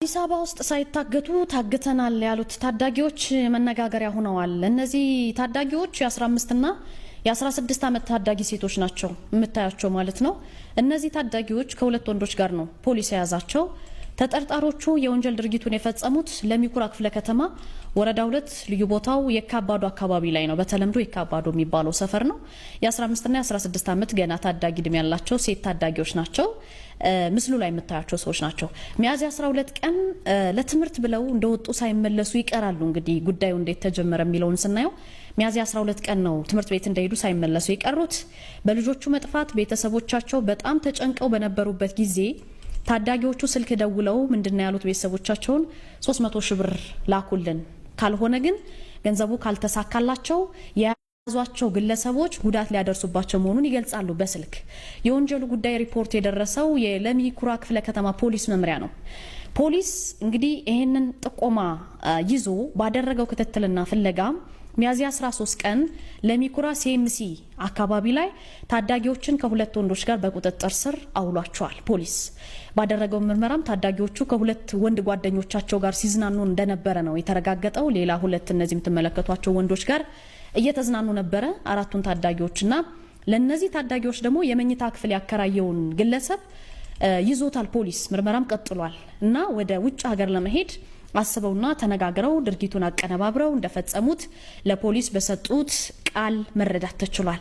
አዲስ አበባ ውስጥ ሳይታገቱ ታግተናል ያሉት ታዳጊዎች መነጋገሪያ ሆነዋል። እነዚህ ታዳጊዎች የ15 እና የ16 ዓመት ታዳጊ ሴቶች ናቸው የምታያቸው ማለት ነው። እነዚህ ታዳጊዎች ከሁለት ወንዶች ጋር ነው ፖሊስ የያዛቸው። ተጠርጣሮቹ የወንጀል ድርጊቱን የፈጸሙት ለሚኩራ ክፍለ ከተማ ወረዳ 2 ልዩ ቦታው የካባዶ አካባቢ ላይ ነው። በተለምዶ የካባዶ የሚባለው ሰፈር ነው። የ15 እና የ16 ዓመት ገና ታዳጊ እድሜ ያላቸው ሴት ታዳጊዎች ናቸው። ምስሉ ላይ የምታያቸው ሰዎች ናቸው። ሚያዝያ 12 ቀን ለትምህርት ብለው እንደወጡ ሳይመለሱ ይቀራሉ። እንግዲህ ጉዳዩ እንዴት ተጀመረ የሚለውን ስናየው ሚያዝያ 12 ቀን ነው ትምህርት ቤት እንደሄዱ ሳይመለሱ የቀሩት። በልጆቹ መጥፋት ቤተሰቦቻቸው በጣም ተጨንቀው በነበሩበት ጊዜ ታዳጊዎቹ ስልክ ደውለው ምንድነው ያሉት ቤተሰቦቻቸውን 300 ሺህ ብር ላኩልን፣ ካልሆነ ግን ገንዘቡ ካልተሳካላቸው ያዟቸው ግለሰቦች ጉዳት ሊያደርሱባቸው መሆኑን ይገልጻሉ በስልክ። የወንጀሉ ጉዳይ ሪፖርት የደረሰው የለሚኩራ ክፍለ ከተማ ፖሊስ መምሪያ ነው። ፖሊስ እንግዲህ ይሄንን ጥቆማ ይዞ ባደረገው ክትትልና ፍለጋ ሚያዝያ 13 ቀን ለሚኩራ ሲኤምሲ አካባቢ ላይ ታዳጊዎችን ከሁለት ወንዶች ጋር በቁጥጥር ስር አውሏቸዋል። ፖሊስ ባደረገው ምርመራም ታዳጊዎቹ ከሁለት ወንድ ጓደኞቻቸው ጋር ሲዝናኑ እንደነበረ ነው የተረጋገጠው። ሌላ ሁለት እነዚህ የምትመለከቷቸው ወንዶች ጋር እየተዝናኑ ነበረ አራቱን ታዳጊዎችና ለነዚህ ታዳጊዎች ደግሞ የመኝታ ክፍል ያከራየውን ግለሰብ ይዞታል ፖሊስ። ምርመራም ቀጥሏል እና ወደ ውጭ ሀገር ለመሄድ አስበውና ተነጋግረው ድርጊቱን አቀነባብረው እንደፈጸሙት ለፖሊስ በሰጡት ቃል መረዳት ተችሏል።